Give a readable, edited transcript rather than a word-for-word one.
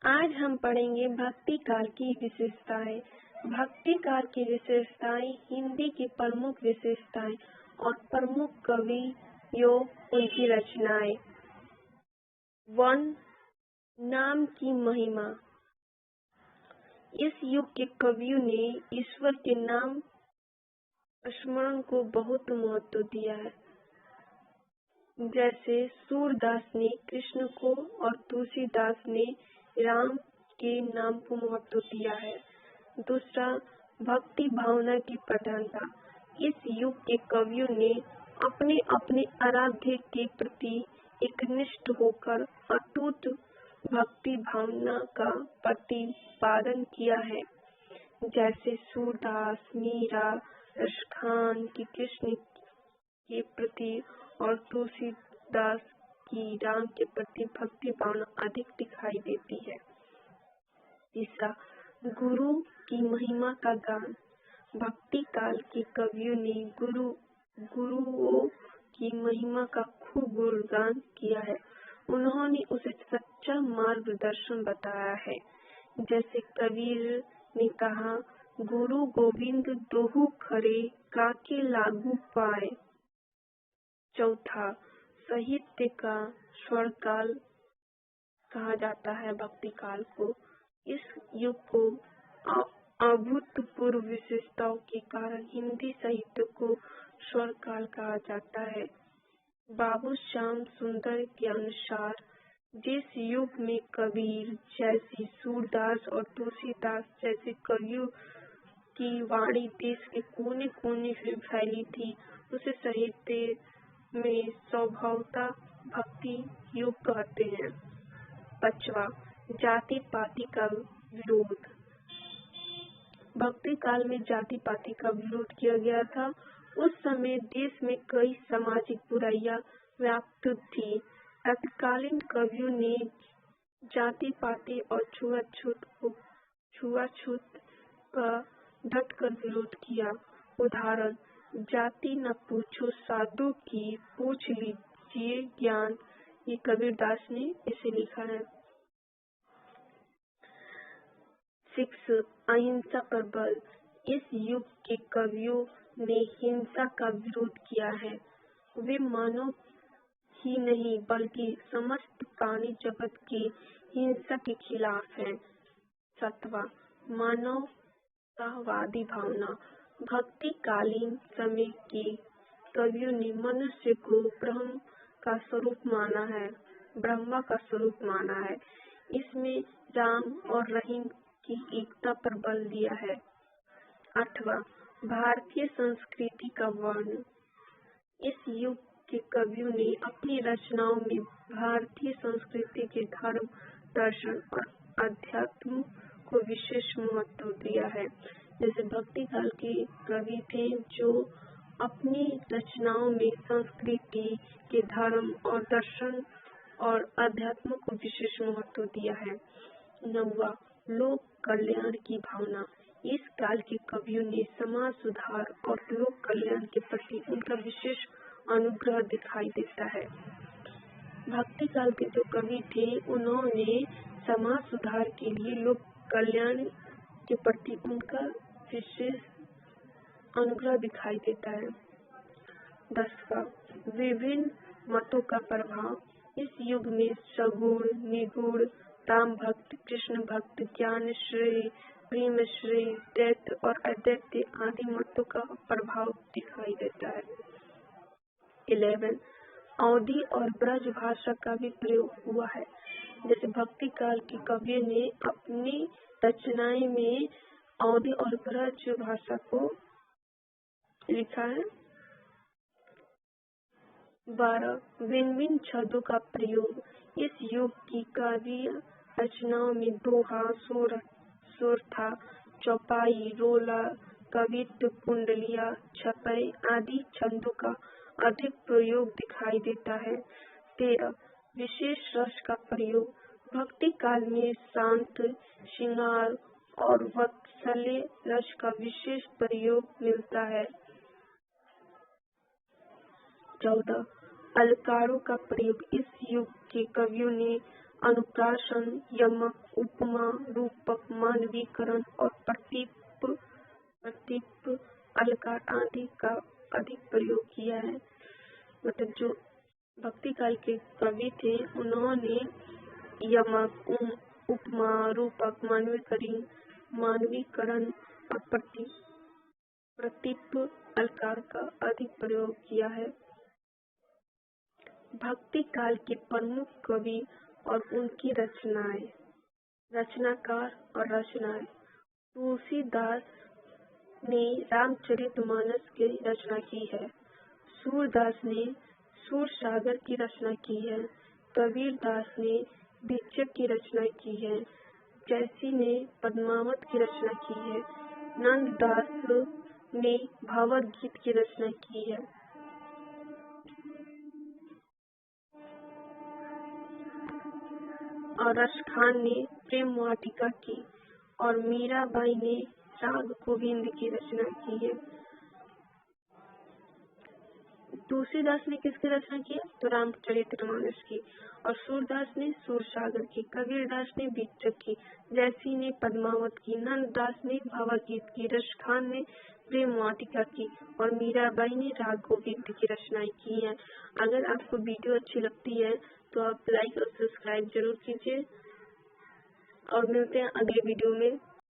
आज हम पढ़ेंगे भक्ति काल की विशेषताएं। भक्ति काल की विशेषताएं हिंदी की प्रमुख विशेषताएं और प्रमुख कवियों उनकी रचनाएं। 1. नाम की महिमा। इस युग के कवियों ने ईश्वर के नाम स्मरण को बहुत महत्व दिया है। जैसे सूरदास ने कृष्ण को और तुलसीदास ने राम के नाम को महत्व दिया है। दूसरा, भक्ति भावना की प्रधानता। इस युग के कवियों ने अपने अपने आराध्य के प्रति एकनिष्ठ होकर अटूट भक्ति भावना का प्रतिपादन किया है। जैसे सूरदास, मीरा, रसखान की कृष्ण के प्रति और तुलसीदास की राम के प्रति भक्ति भावना अधिक दिखाई देती है। तीसरा, गुरु की महिमा का गान। भक्ति काल के कवियों ने गुरुओं की महिमा का खूब गुणगान किया है। उन्होंने उसे सच्चा मार्गदर्शन बताया है। जैसे कबीर ने कहा, गुरु गोविंद दोहु खरे, काके लागू पाए। चौथा, साहित्य का स्वर्णकाल कहा जाता है भक्ति काल को। इस युग को अभूतपूर्व विशेषताओं के कारण हिंदी साहित्य को स्वर्णकाल कहा जाता है। बाबू श्याम सुंदर के अनुसार जिस युग में कबीर जैसे, सूरदास और तुलसीदास जैसे कवियों की वाणी देश के कोने कोने में फैली थी, उसे साहित्य में स्वभावतः भक्ति युग कहते हैं। 5वां, जाति पाति का विरोध। भक्ति काल में जाति पाति का विरोध किया गया था। उस समय देश में कई सामाजिक बुराइयां व्याप्त थी। तत्कालीन कवियों ने जाति पाति और छुआछूत का डटकर विरोध किया। उदाहरण, जाति न पूछो साधु की, पूछ लीजिए ज्ञान। ये कबीरदास ने इसे लिखा है। 6. अहिंसा पर बल। इस युग के कवियों ने हिंसा का विरोध किया है। वे मानव ही नहीं बल्कि समस्त प्राणी जगत की हिंसा के खिलाफ हैं। 7वां, मानवतावादी भावना। भक्ति कालीन समय के कवियों ने मनुष्य को ब्रह्मा का स्वरूप माना है। इसमें राम और रहीम की एकता पर बल दिया है। 8वां, भारतीय संस्कृति का वर्णन। इस युग के कवियों ने अपनी रचनाओं में भारतीय संस्कृति के धर्म, दर्शन और अध्यात्म को विशेष महत्व दिया है। जैसे भक्ति काल के कवि थे जो अपनी रचनाओं में संस्कृति के धर्म और दर्शन और अध्यात्म को विशेष महत्व दिया है। 9वां, लोक कल्याण की भावना। इस काल के कवियों ने समाज सुधार और लोक कल्याण के प्रति उनका विशेष अनुग्रह दिखाई देता है। भक्ति काल के जो कवि थे उन्होंने समाज सुधार के लिए लोक कल्याण के प्रति उनका विशेष अनुग्रह दिखाई देता है। 10वां, विभिन्न मतों का प्रभाव। इस युग में सगुण, निगुण, राम भक्त, कृष्ण भक्त, ज्ञान श्रेय, प्रेम श्रेय, दैत्य और अदैत्य आदि मतों का प्रभाव दिखाई देता है। 11, अवधी और ब्रज भाषा का भी प्रयोग हुआ है। जैसे भक्ति काल के कवियों ने अपनी रचनाएं में अवधी और ब्रज भाषा को लिखा है। 12, भिन्न छंदों का प्रयोग। इस युग की काव्य रचनाओं में दोहा, सोरठा, चौपाई, रोला, कवित्व, कुंडलिया, छपई आदि छंदों का अधिक प्रयोग दिखाई देता है। 13, विशेष रस का प्रयोग। भक्ति काल में शांत, श्रृंगार और वात्सल्य रस का विशेष प्रयोग मिलता है। 14, अलंकारों का प्रयोग। इस युग के कवियों ने अनुप्रासन, यमक, उपमा, रूपक, मानवीकरण और प्रतीप अलंकार आदि का अधिक प्रयोग किया है। मतलब जो भक्ति काल के कवि थे उन्होंने यमक, उपमा, रूपक, मानवीकरण और प्रतीप अलंकार का अधिक प्रयोग किया है। भक्ति काल के प्रमुख कवि और उनकी रचनाएं, रचनाकार और रचनाएं। तुलसीदास ने रामचरितमानस की रचना की है। सूरदास ने सूरसागर की रचना की है। कबीरदास ने भिक्षक की रचना की है। जैसी ने पद्मावत की रचना की है। नंददास ने भावगीत गीत की रचना की है। और रसखान ने प्रेम वाटिका की और मीराबाई ने राग गोविंद की रचना की है। तुलसीदास ने किसकी रचना की? तो रामचरितमानस की। और सूरदास ने सूरसागर की। कबीरदास ने भिक्षक की। जैसी ने पद्मावत की। नंददास ने भावगीत की। रसखान ने प्रेम वाटिका की और मीराबाई ने राग गोविंद की रचनाएं की हैं। अगर आपको वीडियो अच्छी लगती है तो आप लाइक और सब्सक्राइब जरूर कीजिए और मिलते हैं अगले वीडियो में।